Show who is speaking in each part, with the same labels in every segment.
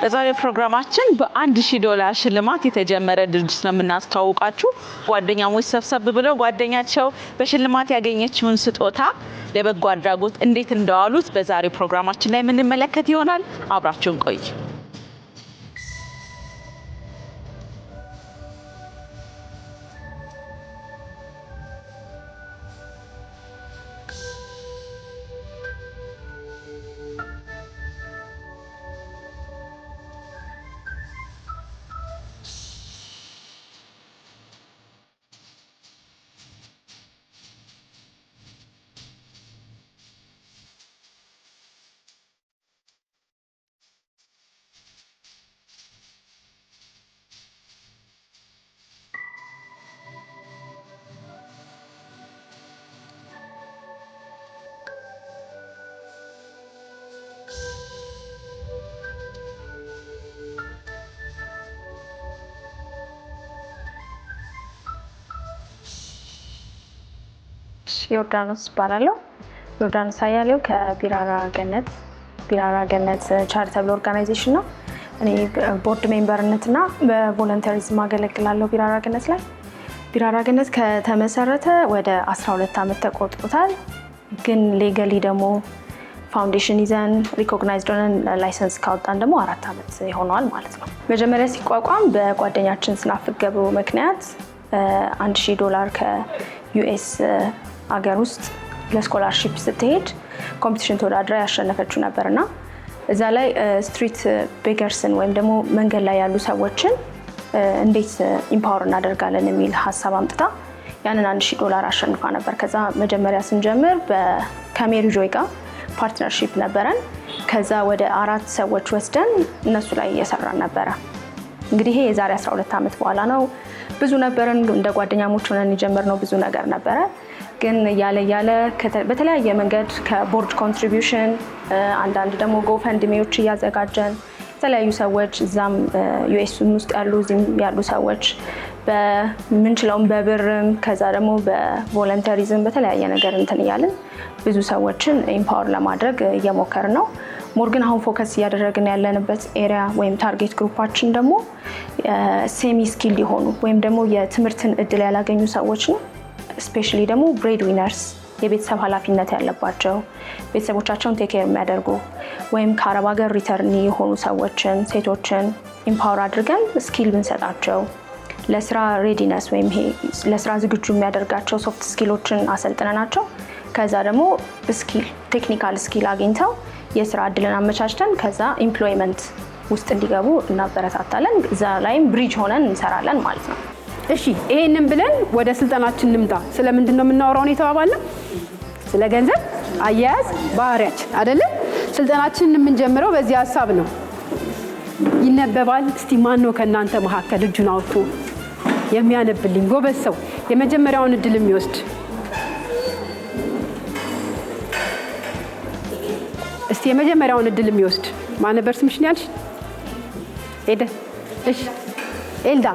Speaker 1: በዛሬ ፕሮግራማችን በ$1000 ሽልማት የተጀመረ ድርጅት ነው የምናስተዋውቃችሁ። ጓደኛሞች ሰብሰብ ብለው ጓደኛቸው በሽልማት ያገኘችውን ስጦታ ለበጎ አድራጎት እንዴት እንዳዋሉት በዛሬ ፕሮግራማችን ላይ የምንመለከት ይሆናል። አብራችሁን ቆዩ።
Speaker 2: ዮርዳኖስ ባላለው ዮርዳኖስ አያሌው ከቢራራ ገነት ቻሪታብል ኦርጋናይዜሽን ነው። እኔ ቦርድ ሜምበርነትና በቮለንተሪዝም አገለግላለሁ ቢራራ ገነት ላይ። ቢራራ ገነት ከተመሰረተ ወደ 12 ዓመት ተቆጥሮታል። ግን ሌጋሊ ደግሞ ፋውንዴሽን ይዘን ሪኮግናይዝድ ሆነን ላይሰንስ ካወጣን ደግሞ 4 ዓመት ይሆነዋል ማለት ነው። መጀመሪያ ሲቋቋም በጓደኛችን ስናፍገቡ ምክንያት $1000 ከዩኤስ አገር ውስጥ ለስኮላርሺፕ ስትሄድ ኮምፒቲሽን ተወዳድራ ያሸነፈችው ነበርና እዛ ላይ ስትሪት ቤገርስን ወይም ደግሞ መንገድ ላይ ያሉ ሰዎችን እንዴት ኢምፓወር እናደርጋለን የሚል ሀሳብ አምጥታ ያንን $1000 አሸንፋ ነበር። ከዛ መጀመሪያ ስንጀምር ከሜሪ ጆይ ጋር ፓርትነርሺፕ ነበረን። ከዛ ወደ 4 ሰዎች ወስደን እነሱ ላይ እየሰራን ነበረ። እንግዲህ ይሄ የዛሬ 12 ዓመት በኋላ ነው። ብዙ ነበረን እንደ ጓደኛሞች ሆነን የጀመርነው ብዙ ነገር ነበረ። ግን ያለ በተለያየ መንገድ ከቦርድ ኮንትሪቢዩሽን አንዳንድ ደግሞ ጎፈንድሜዎች እያዘጋጀን የተለያዩ ሰዎች እዛም ዩኤስም ውስጥ ያሉ እዚህም ያሉ ሰዎች በምንችለውም በብርም ከዛ ደግሞ በቮለንተሪዝም በተለያየ ነገር እንትን እያልን ብዙ ሰዎችን ኢምፓወር ለማድረግ እየሞከርን ነው። ሞር ግን አሁን ፎከስ እያደረግን ያለንበት ኤሪያ ወይም ታርጌት ግሩፓችን ደግሞ ሴሚ ስኪል የሆኑ ወይም ደግሞ የትምህርትን እድል ያላገኙ ሰዎች ነው። ስፔሻሊ ደግሞ ብሬድ ዊነርስ የቤተሰብ ኃላፊነት ያለባቸው ቤተሰቦቻቸውን ቴክ ኬር የሚያደርጉ ወይም ከአረብ ሀገር ሪተርን የሆኑ ሰዎችን ሴቶችን ኢምፓወር አድርገን ስኪል ብንሰጣቸው ለስራ ሬዲነስ ወይም ለስራ ዝግጁ የሚያደርጋቸው ሶፍት ስኪሎችን አሰልጥነናቸው ከዛ ደግሞ ስኪል ቴክኒካል ስኪል አግኝተው የስራ እድልን አመቻችተን ከዛ ኤምፕሎይመንት ውስጥ እንዲገቡ እናበረታታለን። እዛ ላይም ብሪጅ ሆነን እንሰራለን ማለት ነው።
Speaker 3: እሺ ይሄንን ብለን ወደ ስልጠናችን እንምጣ። ስለምንድን ነው የምናወራው የተባባልነው? ስለ ገንዘብ አያያዝ ባህሪያችን አይደለ? ስልጠናችንን የምንጀምረው በዚህ ሐሳብ ነው። ይነበባል። እስቲ ማን ነው ከናንተ መካከል እጁን አውጥቶ የሚያነብልኝ ጎበዝ ሰው የመጀመሪያውን እድል የሚወስድ? እስቲ የመጀመሪያውን እድል የሚወስድ ማን ነበር? ስምሽን ያልሽ? ኤደ። እሺ ኤልዳ።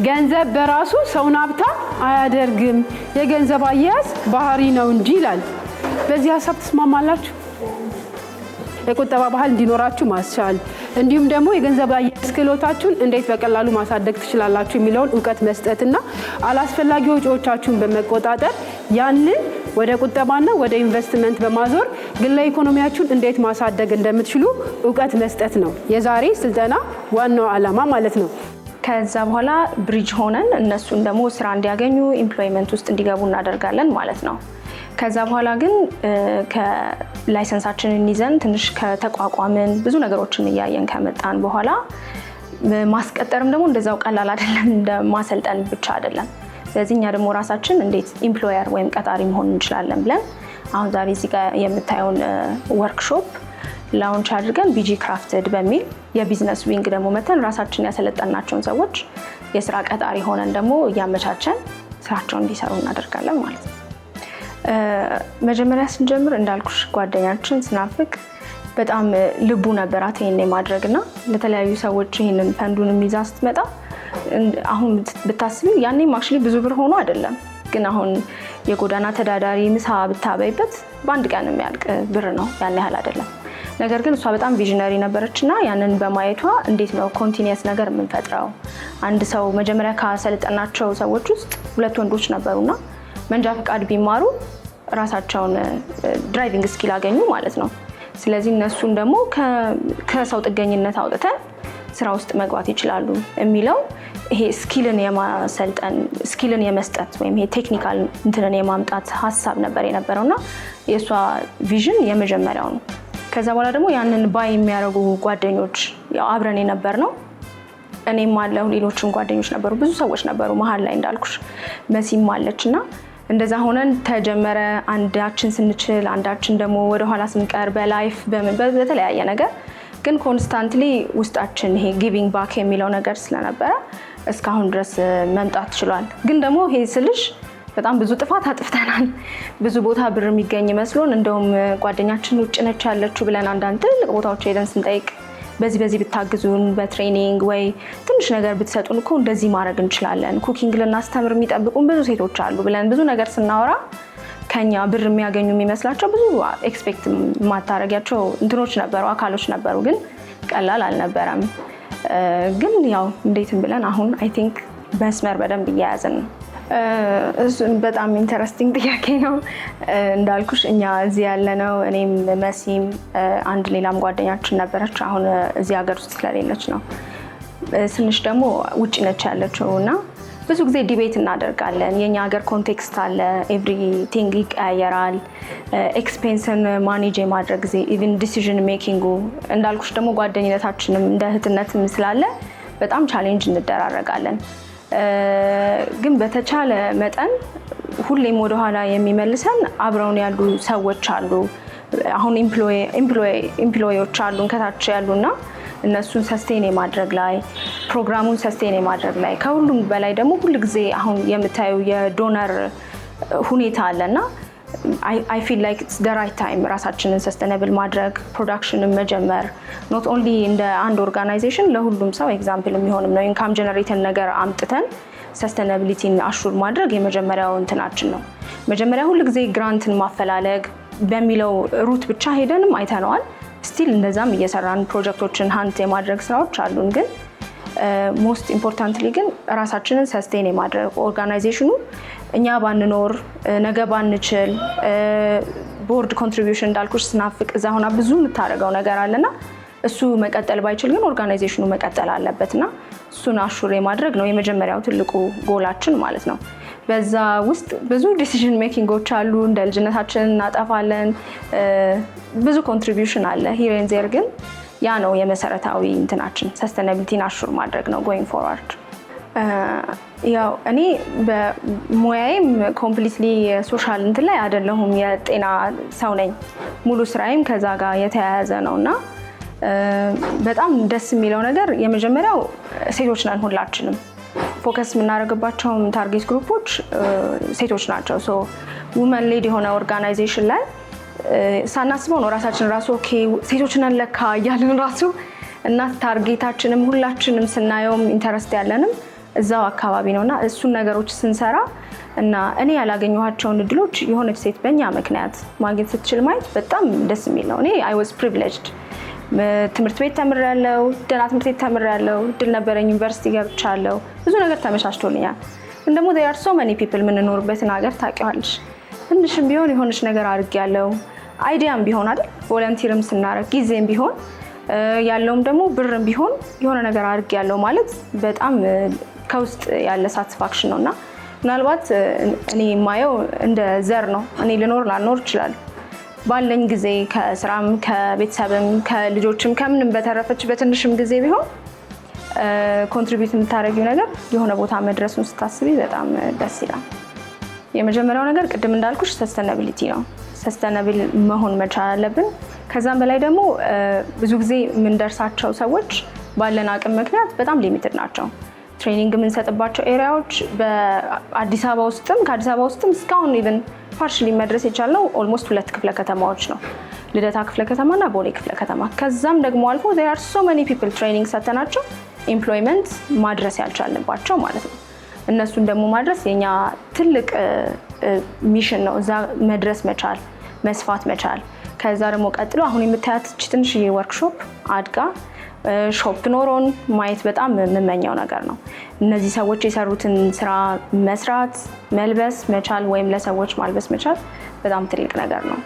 Speaker 3: ገንዘብ በራሱ ሰውን ሀብታም አያደርግም፣ የገንዘብ አያያዝ ባህሪ ነው እንጂ ይላል። በዚህ ሀሳብ ትስማማላችሁ? የቁጠባ ባህል እንዲኖራችሁ ማስቻል እንዲሁም ደግሞ የገንዘብ አያያዝ ክህሎታችሁን እንዴት በቀላሉ ማሳደግ ትችላላችሁ የሚለውን እውቀት መስጠትና አላስፈላጊ ወጪዎቻችሁን በመቆጣጠር ያንን ወደ ቁጠባና ወደ ኢንቨስትመንት በማዞር ግላዊ ኢኮኖሚያችሁን እንዴት ማሳደግ እንደምትችሉ እውቀት መስጠት ነው የዛሬ ስልጠና ዋናው ዓላማ ማለት ነው።
Speaker 2: ከዛ በኋላ ብሪጅ ሆነን እነሱን ደግሞ ስራ እንዲያገኙ ኤምፕሎይመንት ውስጥ እንዲገቡ እናደርጋለን ማለት ነው። ከዛ በኋላ ግን ከላይሰንሳችንን ይዘን ትንሽ ከተቋቋምን ብዙ ነገሮችን እያየን ከመጣን በኋላ ማስቀጠርም ደግሞ እንደዛው ቀላል አይደለም፣ እንደማሰልጠን ብቻ አይደለም። ስለዚህ እኛ ደግሞ ራሳችን እንዴት ኢምፕሎየር ወይም ቀጣሪ መሆን እንችላለን ብለን አሁን ዛሬ እዚህ ጋር የምታዩን ወርክሾፕ ላውንች አድርገን ቢጂ ክራፍትድ በሚል የቢዝነስ ዊንግ ደግሞ መተን ራሳችን ያሰለጠናቸውን ሰዎች የስራ ቀጣሪ ሆነን ደግሞ እያመቻቸን ስራቸውን እንዲሰሩ እናደርጋለን ማለት ነው። መጀመሪያ ስንጀምር እንዳልኩሽ ጓደኛችን ስናፍቅ በጣም ልቡ ነበራት ይሄን ማድረግና ለተለያዩ ሰዎች ይሄንን ፈንዱን ይዛ ስትመጣ አሁን ብታስቢ ያኔ ማክሽሊ ብዙ ብር ሆኖ አይደለም ግን አሁን የጎዳና ተዳዳሪ ምሳ ብታበይበት በአንድ ቀን የሚያልቅ ብር ነው፣ ያን ያህል አይደለም። ነገር ግን እሷ በጣም ቪዥነሪ ነበረችና ያንን በማየቷ እንዴት ነው ኮንቲኒየስ ነገር የምንፈጥረው? አንድ ሰው መጀመሪያ ካሰለጠናቸው ሰዎች ውስጥ 2 ወንዶች ነበሩና መንጃ ፈቃድ ቢማሩ ራሳቸውን ድራይቪንግ ስኪል አገኙ ማለት ነው። ስለዚህ እነሱን ደግሞ ከሰው ጥገኝነት አውጥተን ስራ ውስጥ መግባት ይችላሉ የሚለው ይሄ ስኪልን የማሰልጠን ስኪልን የመስጠት ወይም ይሄ ቴክኒካል እንትንን የማምጣት ሀሳብ ነበር የነበረውና የእሷ ቪዥን የመጀመሪያው ነው። ከዛ በኋላ ደግሞ ያንን ባይ የሚያደርጉ ጓደኞች ያው አብረን የነበር ነው። እኔም አለሁ፣ ሌሎችም ጓደኞች ነበሩ፣ ብዙ ሰዎች ነበሩ መሀል ላይ እንዳልኩሽ መሲም አለችና እንደዛ ሆነን ተጀመረ። አንዳችን ስንችል አንዳችን ደግሞ ወደኋላ ስንቀር በላይፍ በተለያየ ነገር ግን ኮንስታንትሊ ውስጣችን ይሄ ጊቪንግ ባክ የሚለው ነገር ስለነበረ እስካሁን ድረስ መምጣት ችሏል። ግን ደግሞ ይሄ ስልሽ በጣም ብዙ ጥፋት አጥፍተናል። ብዙ ቦታ ብር የሚገኝ መስሎን እንደውም ጓደኛችን ውጭ ነች ያለችው ብለን አንዳንድ ትልቅ ቦታዎች ሄደን ስንጠይቅ በዚህ ብታግዙን በትሬኒንግ ወይ ትንሽ ነገር ብትሰጡን እኮ እንደዚህ ማድረግ እንችላለን፣ ኩኪንግ ልናስተምር የሚጠብቁን ብዙ ሴቶች አሉ ብለን ብዙ ነገር ስናወራ ከኛ ብር የሚያገኙ የሚመስላቸው ብዙ ኤክስፔክት ማታረጊያቸው እንትኖች ነበሩ፣ አካሎች ነበሩ። ግን ቀላል አልነበረም። ግን ያው እንዴትም ብለን አሁን አይ ቲንክ መስመር በደንብ እያያዝን ነው። በጣም ኢንተረስቲንግ ጥያቄ ነው። እንዳልኩሽ እኛ እዚህ ያለነው እኔም መሲም አንድ ሌላም ጓደኛችን ነበረች፣ አሁን እዚህ ሀገር ውስጥ ስለሌለች ነው። ስንሽ ደግሞ ውጭ ነች ያለችው እና ብዙ ጊዜ ዲቤት እናደርጋለን። የኛ ሀገር ኮንቴክስት አለ፣ ኤቭሪቲንግ ይቀያየራል። ኤክስፔንስን ማኔጅ የማድረግ ጊዜ ኢቭን ዲሲዥን ሜኪንጉ እንዳልኩሽ ደግሞ ጓደኝነታችንም እንደ እህትነትም ስላለ በጣም ቻሌንጅ እንደራረጋለን። ግን በተቻለ መጠን ሁሌም ወደኋላ የሚመልሰን አብረውን ያሉ ሰዎች አሉ። አሁን ኤምፕሎይዎች አሉን ከታች ያሉና እነሱን ሰስቴን የማድረግ ላይ ፕሮግራሙን ሰስቴን የማድረግ ላይ ከሁሉም በላይ ደግሞ ሁል ጊዜ አሁን የምታዩ የዶነር ሁኔታ አለና I feel like it's the right time ራሳችንን ሰስተነብል ማድረግ ፕሮዳክሽንን መጀመር not only እንደ አንድ ኦርጋናይዜሽን ለሁሉም ሰው ኤግዛምፕል የሚሆንም ነው። ኢንካም ጀነሬተር ነገር አምጥተን ሰስተነቢሊቲን አሹር ማድረግ የመጀመሪያው እንትናችን ነው። መጀመሪያ ሁል ጊዜ ግራንትን ማፈላለግ በሚለው ሩት ብቻ ሄደንም አይተነዋል። ስቲል እንደዛም እየሰራን ፕሮጀክቶችን ሃንት የማድረግ ስራዎች አሉን። ግን ሞስት ኢምፖርታንትሊ ግን ራሳችንን ሰስቴን የማድረግ ኦርጋናይዜሽኑ እኛ ባንኖር ነገ ባንችል ቦርድ ኮንትሪቢዩሽን እንዳልኩሽ ስናፍቅ እዛ ሆና ብዙ የምታደርገው ነገር አለና እሱ መቀጠል ባይችል ግን ኦርጋናይዜሽኑ መቀጠል አለበትና እሱን አሹር የማድረግ ነው የመጀመሪያው ትልቁ ጎላችን ማለት ነው። በዛ ውስጥ ብዙ ዲሲዥን ሜኪንጎች አሉ። እንደ ልጅነታችን እናጠፋለን። ብዙ ኮንትሪቢዩሽን አለ ሂር ኤንድ ዜር። ግን ያ ነው የመሰረታዊ እንትናችን ሰስተናቢሊቲን አሹር ማድረግ ነው ጎይንግ ፎርዋርድ። ያው እኔ በሙያዬም ኮምፕሊትሊ ሶሻል እንትን ላይ አይደለሁም፣ የጤና ሰው ነኝ። ሙሉ ስራዬም ከዛ ጋር የተያያዘ ነውና በጣም ደስ የሚለው ነገር የመጀመሪያው ሴቶች ነን ሁላችንም። ፎከስ የምናደርግባቸውም ታርጌት ግሩፖች ሴቶች ናቸው። ሶ ውመን ሌድ የሆነ ኦርጋናይዜሽን ላይ ሳናስበው ነው ራሳችን ራሱ ኦኬ ሴቶች ነን ለካ እያልን ራሱ እና ታርጌታችንም ሁላችንም ስናየውም ኢንተረስት ያለንም እዛው አካባቢ ነውና እሱን ነገሮች ስንሰራ እና እኔ ያላገኘኋቸውን እድሎች የሆነች ሴት በእኛ ምክንያት ማግኘት ስትችል ማየት በጣም ደስ የሚል ነው። እኔ አይ ዋዝ ፕሪቪሌጅድ ትምህርት ቤት ተምሬያለሁ፣ ደህና ትምህርት ቤት ተምሬያለሁ፣ እድል ነበረኝ፣ ዩኒቨርሲቲ ገብቻለሁ፣ ብዙ ነገር ተመቻችቶልኛል። ግን ደግሞ there are so many people የምንኖርበትን ሀገር ታውቂዋለሽ። ትንሽም ቢሆን የሆነች ነገር አድርጌያለሁ፣ አይዲያም ቢሆን አይደል ቮለንቲርም ስናደርግ ጊዜም ቢሆን ያለውም ደግሞ ብርም ቢሆን የሆነ ነገር አድርጌያለሁ ማለት በጣም ከውስጥ ያለ ሳቲስፋክሽን ነውና ምናልባት እኔ የማየው እንደ ዘር ነው። እኔ ልኖር ላልኖር ይችላል ባለኝ ጊዜ ከስራም ከቤተሰብም ከልጆችም ከምንም በተረፈች በትንሽም ጊዜ ቢሆን ኮንትሪቢዩት የምታደርጊው ነገር የሆነ ቦታ መድረሱን ስታስቢ በጣም ደስ ይላል። የመጀመሪያው ነገር ቅድም እንዳልኩሽ ሰስተናቢሊቲ ነው። ሰስተናብል መሆን መቻል አለብን። ከዛም በላይ ደግሞ ብዙ ጊዜ የምንደርሳቸው ሰዎች ባለን አቅም ምክንያት በጣም ሊሚትድ ናቸው። ትሬኒንግ የምንሰጥባቸው ኤሪያዎች በአዲስ አበባ ውስጥም ከአዲስ አበባ ውስጥም እስካሁን ኢቭን ፓርሽሊ መድረስ የቻልነው ኦልሞስት 2 ክፍለ ከተማዎች ነው፣ ልደታ ክፍለ ከተማና ቦሌ ክፍለ ከተማ። ከዛም ደግሞ አልፎ there are so many people ትሬኒንግ ሰተናቸው ኤምፕሎይመንት ማድረስ ያልቻልንባቸው ማለት ነው። እነሱን ደግሞ ማድረስ የኛ ትልቅ ሚሽን ነው። እዛ መድረስ መቻል፣ መስፋት መቻል። ከዛ ደግሞ ቀጥሎ አሁን የምታያት ትንሽዬ ወርክሾፕ አድጋ ሾፕ ኖሮን ማየት በጣም የምመኘው ነገር ነው። እነዚህ ሰዎች የሰሩትን ስራ መስራት፣ መልበስ መቻል ወይም ለሰዎች ማልበስ መቻል በጣም ትልቅ ነገር ነው።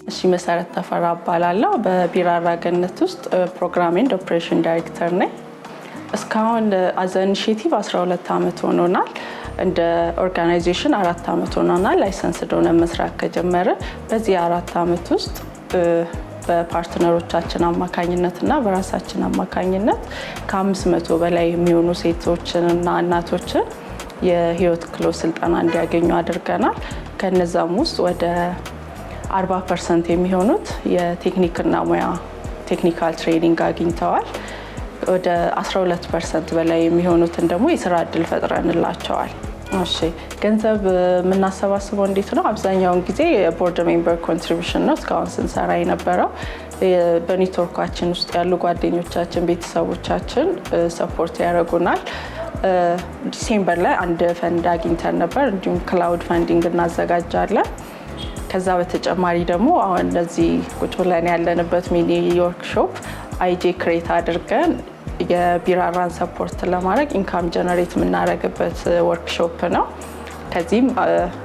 Speaker 4: እሺ፣ መሰረት ተፈራ እባላለሁ። በቢራራ ገነት ውስጥ ፕሮግራም ኤንድ ኦፕሬሽን ዳይሬክተር ነኝ። እስካሁን አዘ ኢኒሺዬቲቭ 12 ዓመት ሆኖናል። እንደ ኦርጋናይዜሽን 4 ዓመት ሆኖናል ላይሰንስ ሆነ መስራት ከጀመረ። በዚህ 4 ዓመት ውስጥ በፓርትነሮቻችን አማካኝነትና በራሳችን አማካኝነት ከ500 በላይ የሚሆኑ ሴቶችንና እናቶችን የህይወት ክህሎት ስልጠና እንዲያገኙ አድርገናል። ከነዛም ውስጥ ወደ 40% የሚሆኑት የቴክኒክና ሙያ ቴክኒካል ትሬኒንግ አግኝተዋል። ወደ 12% በላይ የሚሆኑትን ደግሞ የስራ እድል ፈጥረንላቸዋል። እሺ፣ ገንዘብ የምናሰባስበው እንዴት ነው? አብዛኛውን ጊዜ የቦርድ ሜምበር ኮንትሪቢዩሽን ነው እስካሁን ስንሰራ የነበረው። በኔትወርካችን ውስጥ ያሉ ጓደኞቻችን፣ ቤተሰቦቻችን ሰፖርት ያደርጉናል። ዲሴምበር ላይ አንድ ፈንድ አግኝተን ነበር። እንዲሁም ክላውድ ፈንዲንግ እናዘጋጃለን። ከዛ በተጨማሪ ደግሞ አሁን እንደዚህ ቁጭ ብለን ያለንበት ሚኒ ወርክሾፕ አይጄ ክሬት አድርገን የቢራራን ሰፖርት ለማድረግ ኢንካም ጀነሬት የምናደርግበት ወርክሾፕ ነው። ከዚህም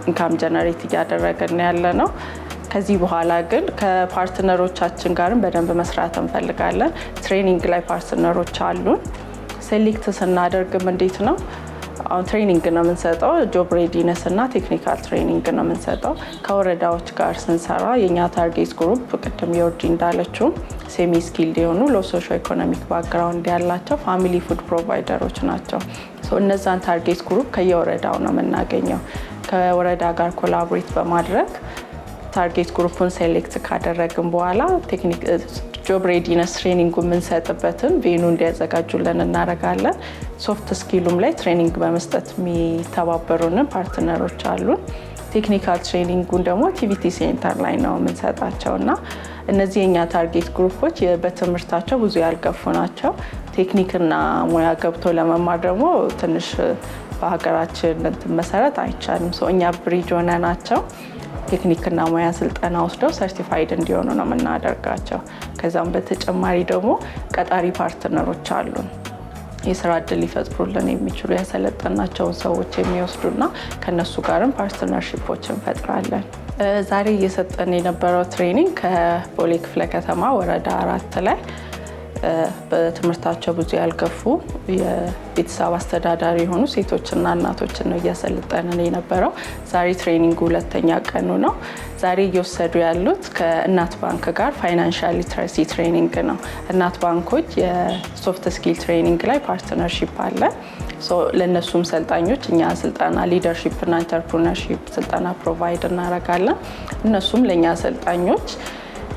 Speaker 4: ኢንካም ጀነሬት እያደረገን ያለ ነው። ከዚህ በኋላ ግን ከፓርትነሮቻችን ጋርም በደንብ መስራት እንፈልጋለን። ትሬኒንግ ላይ ፓርትነሮች አሉን። ሴሌክት ስናደርግም እንዴት ነው? አሁን ትሬኒንግ ነው የምንሰጠው። ጆብ ሬዲነስ እና ቴክኒካል ትሬኒንግ ነው የምንሰጠው። ከወረዳዎች ጋር ስንሰራ የኛ ታርጌት ግሩፕ ቅድም የወርጂ እንዳለችው ሴሚ ስኪልድ የሆኑ ሎ ሶሾ ኢኮኖሚክ ባክግራውንድ ያላቸው ፋሚሊ ፉድ ፕሮቫይደሮች ናቸው። እነዛን ታርጌት ግሩፕ ከየወረዳው ነው የምናገኘው። ከወረዳ ጋር ኮላቦሬት በማድረግ ታርጌት ግሩፑን ሴሌክት ካደረግን በኋላ ቴክኒክ ጆብ ሬዲነስ ትሬኒንግ የምንሰጥበትን ቬኑ እንዲያዘጋጁልን እናደርጋለን። ሶፍት ስኪሉም ላይ ትሬኒንግ በመስጠት የሚተባበሩንን ፓርትነሮች አሉን። ቴክኒካል ትሬኒንጉን ደግሞ ቲቪቲ ሴንተር ላይ ነው የምንሰጣቸው እና እነዚህ የኛ ታርጌት ግሩፖች በትምህርታቸው ብዙ ያልገፉ ናቸው። ቴክኒክና ሙያ ገብቶ ለመማር ደግሞ ትንሽ በሀገራችን መሰረት አይቻልም። እኛ ብሪጅ ሆነ ናቸው ቴክኒክና ሙያ ስልጠና ወስደው ሰርቲፋይድ እንዲሆኑ ነው የምናደርጋቸው። ከዛም በተጨማሪ ደግሞ ቀጣሪ ፓርትነሮች አሉን። የስራ እድል ሊፈጥሩልን የሚችሉ ያሰለጠናቸውን ሰዎች የሚወስዱና ከነሱ ጋርም ፓርትነርሺፖች እንፈጥራለን። ዛሬ እየሰጠን የነበረው ትሬኒንግ ከቦሌ ክፍለ ከተማ ወረዳ 4 ላይ በትምህርታቸው ብዙ ያልገፉ የቤተሰብ አስተዳዳሪ የሆኑ ሴቶችና እናቶችን ነው እያሰለጠንን የነበረው። ዛሬ ትሬኒንጉ 2ኛ ቀኑ ነው። ዛሬ እየወሰዱ ያሉት ከእናት ባንክ ጋር ፋይናንሻል ሊትረሲ ትሬኒንግ ነው። እናት ባንኮች የሶፍት ስኪል ትሬኒንግ ላይ ፓርትነርሺፕ አለ። ለእነሱም ሰልጣኞች እኛ ስልጠና ሊደርሺፕ እና ኢንተርፕረነርሺፕ ስልጠና ፕሮቫይድ እናደርጋለን። እነሱም ለእኛ ሰልጣኞች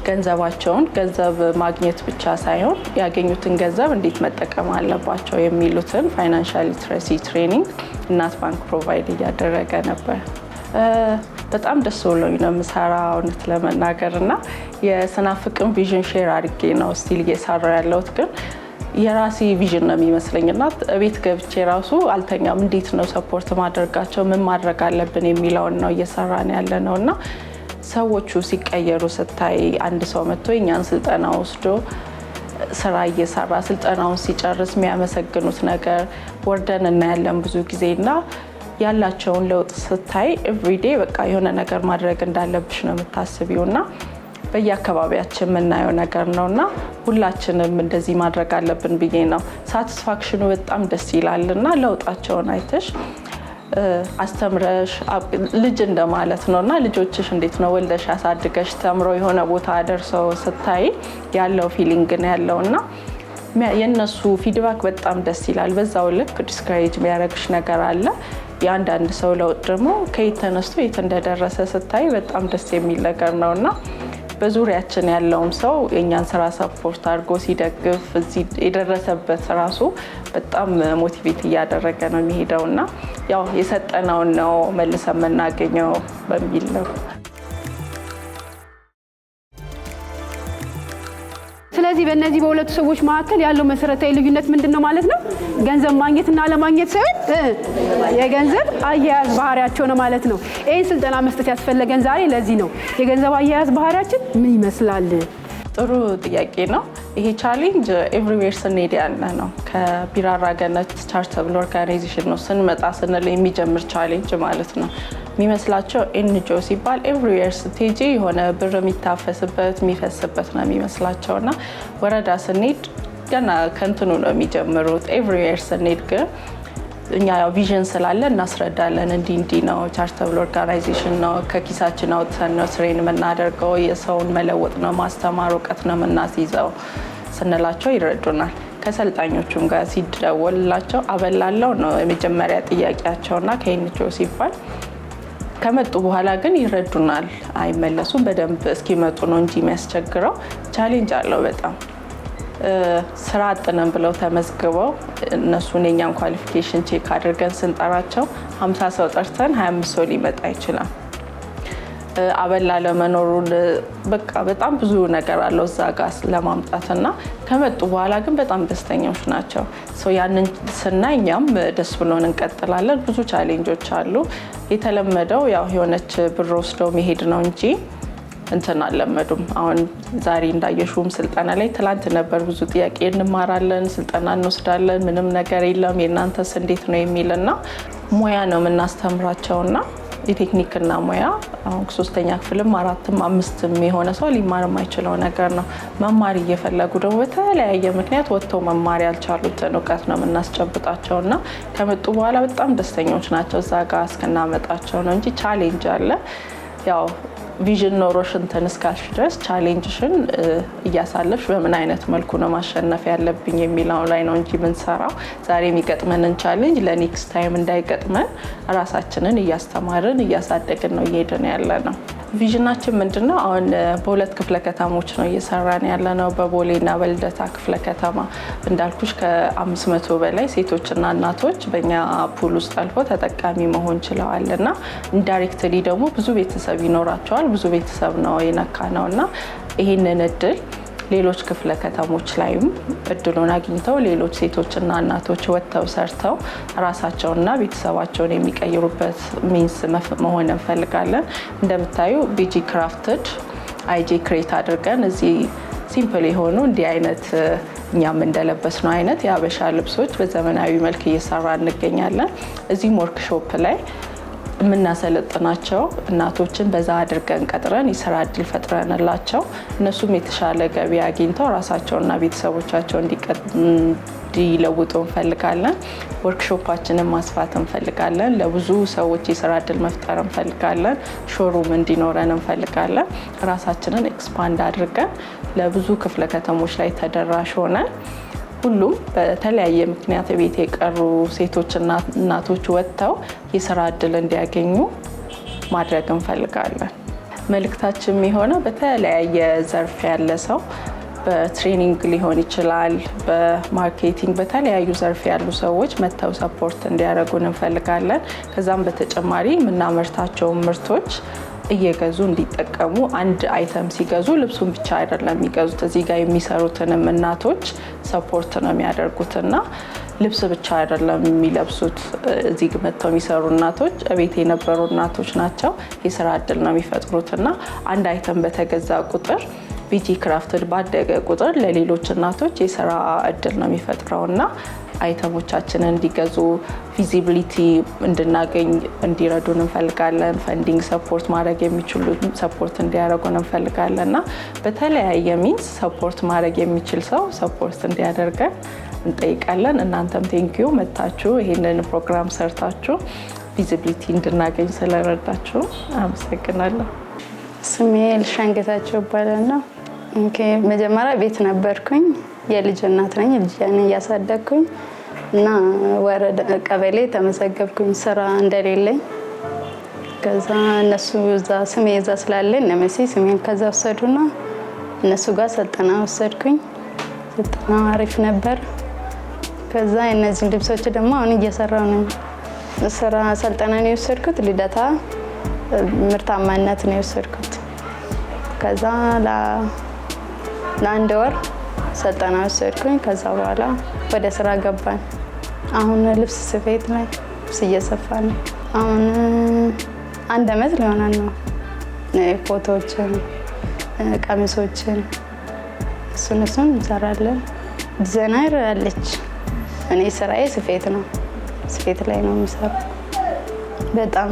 Speaker 4: ገንዘባቸውን ገንዘብ ማግኘት ብቻ ሳይሆን ያገኙትን ገንዘብ እንዴት መጠቀም አለባቸው የሚሉትን ፋይናንሻል ሊትረሲ ትሬኒንግ እናት ባንክ ፕሮቫይድ እያደረገ ነበር። በጣም ደስ ብሎኝ ነው የምሰራው እውነት ለመናገር እና የስናፍቅን ቪዥን ሼር አድርጌ ነው ስቲል እየሰራው ያለሁት። ግን የራሴ ቪዥን ነው የሚመስለኝ እና ቤት ገብቼ ራሱ አልተኛም። እንዴት ነው ሰፖርት ማድረጋቸው፣ ምን ማድረግ አለብን የሚለውን ነው እየሰራን ያለ ነው እና ሰዎቹ ሲቀየሩ ስታይ አንድ ሰው መጥቶ የኛን ስልጠና ወስዶ ስራ እየሰራ ስልጠናውን ሲጨርስ የሚያመሰግኑት ነገር ወርደን እናያለን ብዙ ጊዜና ያላቸውን ለውጥ ስታይ ኤቭሪዴ በቃ የሆነ ነገር ማድረግ እንዳለብሽ ነው የምታስቢውና በየአካባቢያችን የምናየው ነገር ነውና ሁላችንም እንደዚህ ማድረግ አለብን ብዬ ነው። ሳቲስፋክሽኑ በጣም ደስ ይላልና ለውጣቸውን አይተሽ አስተምረሽ ልጅ እንደማለት ነውና ልጆችሽ እንዴት ነው ወልደሽ አሳድገሽ ተምረው የሆነ ቦታ ደርሰው ስታይ ያለው ፊሊንግ ነው ያለውና የነሱ ፊድባክ በጣም ደስ ይላል። በዛው ልክ ዲስከሬጅ የሚያደርግሽ ነገር አለ። የአንዳንድ ሰው ለውጥ ደግሞ ከየት ተነስቶ የት እንደደረሰ ስታይ በጣም ደስ የሚል ነገር ነውና በዙሪያችን ያለውም ሰው የኛን ስራ ሰፖርት አድርጎ ሲደግፍ እዚህ የደረሰበት ራሱ በጣም ሞቲቬት እያደረገ ነው የሚሄደውና ያው የሰጠነውን ነው መልሰን የምናገኘው በሚል ነው።
Speaker 3: ስለ ስለዚህ በሁለቱ ሰዎች መካከል ያለው መሰረታዊ ልዩነት ምንድነው ማለት ነው? ገንዘብ ማግኘትና አለማግኘት ሳይሆን የገንዘብ አያያዝ ባህሪያቸው ነው ማለት ነው። ይሄን ስልጠና መስጠት ያስፈልገን ዛሬ ለዚህ ነው። የገንዘብ አያያዝ ባህሪያችን ምን ይመስላል?
Speaker 4: ጥሩ ጥያቄ ነው። ይሄ ቻሌንጅ ኤቭሪዌር ስንሄድ ያለ ነው። ከቢራራ ገነት ቻሪተብል ኦርጋናይዜሽን ነው ስንመጣ ስንል የሚጀምር ቻሌንጅ ማለት ነው። የሚመስላቸው ኤንጂኦ ሲባል ኤቭሪዌር ስትሄጂ የሆነ ብር የሚታፈስበት የሚፈስበት ነው የሚመስላቸው እና ወረዳ ስንሄድ ገና ከንትኑ ነው የሚጀምሩት። ኤቭሪዌር ስንሄድ ግን እኛ ያው ቪዥን ስላለ እናስረዳለን። እንዲህ ነው ቻሪተብል ኦርጋናይዜሽን ነው፣ ከኪሳችን አውጥተን ነው ትሬን የምናደርገው፣ የሰውን መለወጥ ነው ማስተማር፣ እውቀት ነው የምናስይዘው ስንላቸው ይረዱናል። ከሰልጣኞቹም ጋር ሲደወልላቸው አበላለው ነው የመጀመሪያ ጥያቄያቸውና ከኤንጂኦ ሲባል ከመጡ በኋላ ግን ይረዱናል። አይመለሱም። በደንብ እስኪመጡ ነው እንጂ የሚያስቸግረው። ቻሌንጅ አለው በጣም። ስራ አጥነን ብለው ተመዝግበው እነሱን የኛን ኳሊፊኬሽን ቼክ አድርገን ስንጠራቸው 50 ሰው ጠርተን 25 ሰው ሊመጣ ይችላል። አበላ ለመኖሩን በቃ በጣም ብዙ ነገር አለው እዛ ጋር ለማምጣትና ከመጡ በኋላ ግን በጣም ደስተኞች ናቸው። ያንን ስናይ እኛም ደስ ብሎን እንቀጥላለን። ብዙ ቻሌንጆች አሉ። የተለመደው ያው የሆነች ብር ወስደው መሄድ ነው እንጂ እንትን አልለመዱም። አሁን ዛሬ እንዳየሹም ስልጠና ላይ ትላንት ነበር ብዙ ጥያቄ እንማራለን፣ ስልጠና እንወስዳለን፣ ምንም ነገር የለም የእናንተስ እንዴት ነው የሚልና ሙያ ነው የምናስተምራቸውና የቴክኒክና ሙያ አሁን 3ኛ ክፍልም 4ም 5ም የሆነ ሰው ሊማር የማይችለው ነገር ነው። መማር እየፈለጉ ደግሞ በተለያየ ምክንያት ወጥተው መማር ያልቻሉትን እውቀት ነው የምናስጨብጣቸውና ከመጡ በኋላ በጣም ደስተኞች ናቸው። እዛ ጋር እስክናመጣቸው ነው እንጂ ቻሌንጅ አለ። ያው ቪዥን ኖሮሽ እንትን እስካልሽ ድረስ ቻሌንጅሽን እያሳለፍሽ በምን አይነት መልኩ ነው ማሸነፍ ያለብኝ የሚለው ላይ ነው እንጂ የምንሰራው ዛሬ የሚገጥመንን ቻሌንጅ ለኔክስት ታይም እንዳይገጥመን ራሳችንን እያስተማርን እያሳደግን ነው እየሄድን ያለ ነው። ቪዥናችን ምንድነው? አሁን በሁለት ክፍለ ከተሞች ነው እየሰራን ያለ ነው። በቦሌና በልደታ ክፍለ ከተማ እንዳልኩሽ ከ500 በላይ ሴቶችና እናቶች በእኛ ፑል ውስጥ አልፈው ተጠቃሚ መሆን ችለዋልና ኢንዳይሬክትሊ ደግሞ ብዙ ቤተሰብ ይኖራቸዋል። ብዙ ቤተሰብ ነው የነካ ነውና ይህንን እድል ሌሎች ክፍለ ከተሞች ላይም እድሉን አግኝተው ሌሎች ሴቶችና እናቶች ወጥተው ሰርተው ራሳቸውንና ቤተሰባቸውን የሚቀይሩበት ሚንስ መሆን እንፈልጋለን። እንደምታዩ ቢጂ ክራፍትድ አይጂ ክሬት አድርገን እዚህ ሲምፕል የሆኑ እንዲህ አይነት እኛም እንደለበስ ነው አይነት የሀበሻ ልብሶች በዘመናዊ መልክ እየሰራ እንገኛለን። እዚህም ወርክሾፕ ላይ የምናሰለጥናቸው እናቶችን በዛ አድርገን ቀጥረን የስራ እድል ፈጥረንላቸው እነሱም የተሻለ ገቢ አግኝተው ራሳቸውና ቤተሰቦቻቸው እንዲለውጡ እንፈልጋለን። ወርክሾፓችንን ማስፋት እንፈልጋለን። ለብዙ ሰዎች የስራ እድል መፍጠር እንፈልጋለን። ሾሩም እንዲኖረን እንፈልጋለን። ራሳችንን ኤክስፓንድ አድርገን ለብዙ ክፍለ ከተሞች ላይ ተደራሽ ሆነን ሁሉም በተለያየ ምክንያት ቤት የቀሩ ሴቶችና እናቶች ወጥተው የስራ እድል እንዲያገኙ ማድረግ እንፈልጋለን። መልእክታችን የሚሆነው በተለያየ ዘርፍ ያለ ሰው በትሬኒንግ ሊሆን ይችላል፣ በማርኬቲንግ በተለያዩ ዘርፍ ያሉ ሰዎች መጥተው ሰፖርት እንዲያደርጉን እንፈልጋለን። ከዛም በተጨማሪ የምናመርታቸው ምርቶች እየገዙ እንዲጠቀሙ አንድ አይተም ሲገዙ ልብሱን ብቻ አይደለም የሚገዙት እዚህ ጋር የሚሰሩትንም እናቶች ሰፖርት ነው የሚያደርጉትና ልብስ ብቻ አይደለም የሚለብሱት እዚህ መጥተው የሚሰሩ እናቶች ቤት የነበሩ እናቶች ናቸው። የስራ እድል ነው የሚፈጥሩትና አንድ አይተም በተገዛ ቁጥር ቢጂ ክራፍትድ ባደገ ቁጥር ለሌሎች እናቶች የስራ እድል ነው የሚፈጥረውና አይተሞቻችንን እንዲገዙ ቪዚቢሊቲ እንድናገኝ እንዲረዱን እንፈልጋለን። ፈንዲንግ ሰፖርት ማድረግ የሚችሉ ሰፖርት እንዲያደርጉን እንፈልጋለንና በተለያየ ሚንስ ሰፖርት ማድረግ የሚችል ሰው ሰፖርት እንዲያደርገን እንጠይቃለን። እናንተም ቴንኪዩ መታችሁ ይሄንን ፕሮግራም ሰርታችሁ ቪዚቢሊቲ እንድናገኝ ስለረዳችሁ አመሰግናለሁ።
Speaker 5: ስሜ ልሻንገታቸው ይባላል። መጀመሪያ ቤት ነበርኩኝ። የልጅ እናት ነኝ። ልጅን እያሳደግኩኝ እና ወረዳ ቀበሌ ተመዘገብኩኝ ስራ እንደሌለኝ። ከዛ እነሱ እዛ ስሜ እዛ ስላለኝ ነመሲ ስሜን ከዛ ወሰዱና እነሱ ጋር ስልጠና ወሰድኩኝ። ስልጠና አሪፍ ነበር። ከዛ እነዚህ ልብሶች ደግሞ አሁን እየሰራሁ ነው። ስራ ስልጠና ነው የወሰድኩት። ልደታ ምርታማነት ነው የወሰድኩት። ከዛ ለአንድ ወር ስልጠና ወሰድኩኝ። ከዛ በኋላ ወደ ስራ ገባን። አሁን ልብስ ስፌት ላይ ልብስ እየሰፋን ነው። አሁን 1 ዓመት ሊሆነን ነው። ፎቶዎችን፣ ቀሚሶችን እሱን እንሰራለን። ዲዛይነር አለች። እኔ ስራዬ ስፌት ነው። ስፌት ላይ ነው የምሰራው። በጣም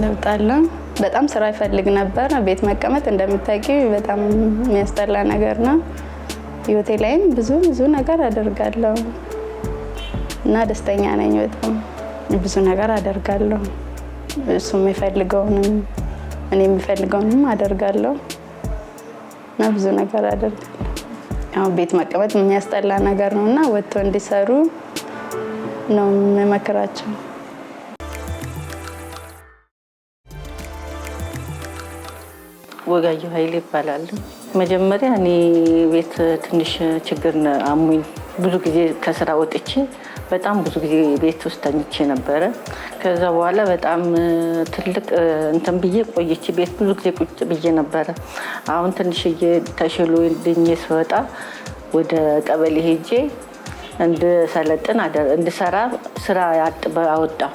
Speaker 5: ለውጣለሁ። በጣም ስራ ይፈልግ ነበር። ቤት መቀመጥ እንደምታውቂው በጣም የሚያስጠላ ነገር ነው። ህይወቴ ላይም ብዙ ነገር አደርጋለሁ እና ደስተኛ ነኝ። በጣም ብዙ ነገር አደርጋለሁ። እሱ የሚፈልገውንም እኔ የሚፈልገውንም አደርጋለሁ እና ብዙ ነገር አደርጋለሁ። ያው ቤት መቀመጥ የሚያስጠላ ነገር ነውና ወጥቶ እንዲሰሩ ነው የምመክራቸው።
Speaker 6: ወጋየሁ ኃይሌ ይባላል። መጀመሪያ እኔ ቤት ትንሽ ችግር አሙኝ። ብዙ ጊዜ ከስራ ወጥቼ በጣም ብዙ ጊዜ ቤት ውስጥ ተኝቼ ነበረ። ከዛ በኋላ በጣም ትልቅ እንትን ብዬ ቆይቼ ቤት ብዙ ጊዜ ቁጭ ብዬ ነበረ። አሁን ትንሽዬ ተሽሎኝ ስወጣ ወደ ቀበሌ ሄጄ እንድሰለጥን እንድሰራ ስራ አወጣሁ።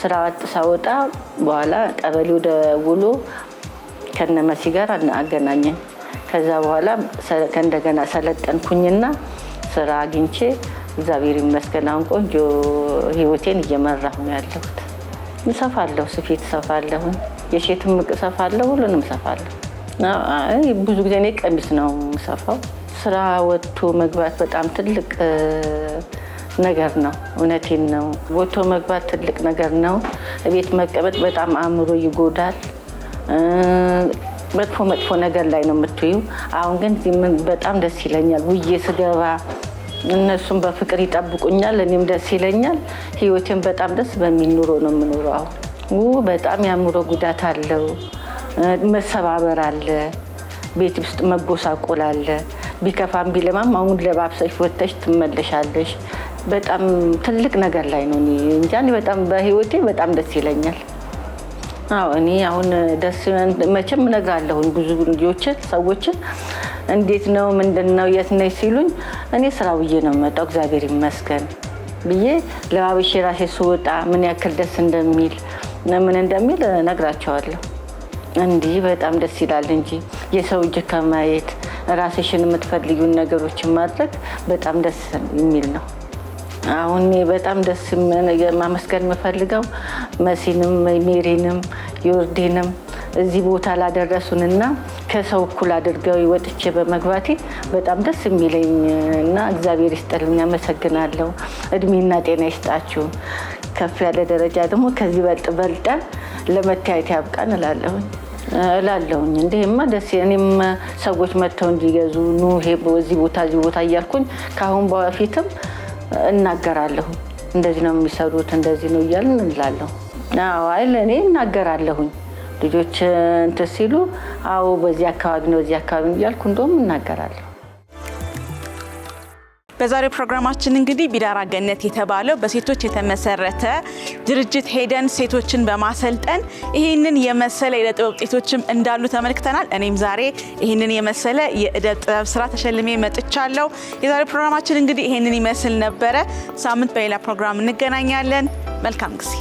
Speaker 6: ስራ ሳወጣ በኋላ ቀበሌው ደውሎ ከነመሲ ጋር አገናኘኝ። ከዛ በኋላ እንደገና ሰለጠንኩኝና ስራ አግኝቼ እግዚአብሔር ይመስገን አሁን ቆንጆ ህይወቴን እየመራሁ ነው ያለሁት። እሰፋለሁ፣ ስፌት እሰፋለሁ፣ የሴትም እሰፋለሁ፣ ሁሉንም እሰፋለሁ። ብዙ ጊዜ እኔ ቀሚስ ነው የምሰፋው። ስራ ወጥቶ መግባት በጣም ትልቅ ነገር ነው። እውነቴን ነው። ወጥቶ መግባት ትልቅ ነገር ነው። ቤት መቀመጥ በጣም አእምሮ ይጎዳል። መጥፎ ነገር ላይ ነው የምትዩ። አሁን ግን በጣም ደስ ይለኛል። ውዬ ስገባ እነሱም በፍቅር ይጠብቁኛል፣ እኔም ደስ ይለኛል። ህይወቴን በጣም ደስ በሚል ኑሮ ነው የምኖረው። አሁን በጣም የአእምሮ ጉዳት አለው፣ መሰባበር አለ፣ ቤት ውስጥ መጎሳቆል አለ። ቢከፋም ቢለማም አሁን ለባብሰሽ ወጥተሽ ትመለሻለሽ። በጣም ትልቅ ነገር ላይ ነው። እንጃ በጣም በህይወቴ በጣም ደስ ይለኛል። እኔ አሁን ደስ መቼም እነግራለሁኝ ብዙ ልጆችን ሰዎችን እንዴት ነው ምንድነው የት ነሽ ሲሉኝ እኔ ስራ ውዬ ነው የምመጣው እግዚአብሔር ይመስገን ብዬ ለባብሼ ራሴ ስወጣ ምን ያክል ደስ እንደሚል እነግራቸዋለሁ። እንዲህ በጣም ደስ ይላል እንጂ የሰው እጅ ከማየት ራስሽን የምትፈልጊውን ነገሮችን ማድረግ በጣም ደስ የሚል ነው። አሁን በጣም ደስ ማመስገን የምፈልገው መሲንም ሜሪንም ዮርዲንም እዚህ ቦታ ላደረሱንና ከሰው እኩል አድርገው ወጥቼ በመግባቴ በጣም ደስ የሚለኝ እና እግዚአብሔር ይስጥልኝ፣ አመሰግናለሁ። እድሜና ጤና ይስጣችሁ። ከፍ ያለ ደረጃ ደግሞ ከዚህ በልጠን ለመታየት ያብቃን እላለሁኝ። እንዴማ ደስ እኔም ሰዎች መጥተው እንዲገዙ ኑ እዚህ ቦታ እያልኩኝ ካሁን በፊትም እናገራለሁ። እንደዚህ ነው የሚሰሩት እንደዚህ ነው እያልን እንላለሁ። እኔ እናገራለሁኝ። ልጆች እንትን ሲሉ በዚህ አካባቢ ነው እያልኩ እንደውም እናገራለሁ።
Speaker 1: በዛሬው ፕሮግራማችን እንግዲህ ቢራራ ገነት የተባለው በሴቶች የተመሰረተ ድርጅት ሄደን ሴቶችን በማሰልጠን ይሄንን የመሰለ የዕደ ጥበብ ውጤቶችም እንዳሉ ተመልክተናል። እኔም ዛሬ ይሄንን የመሰለ የዕደ ጥበብ ስራ ተሸልሜ መጥቻለሁ። የዛሬው ፕሮግራማችን እንግዲህ ይሄንን ይመስል ነበረ። ሳምንት በሌላ ፕሮግራም እንገናኛለን። መልካም ጊዜ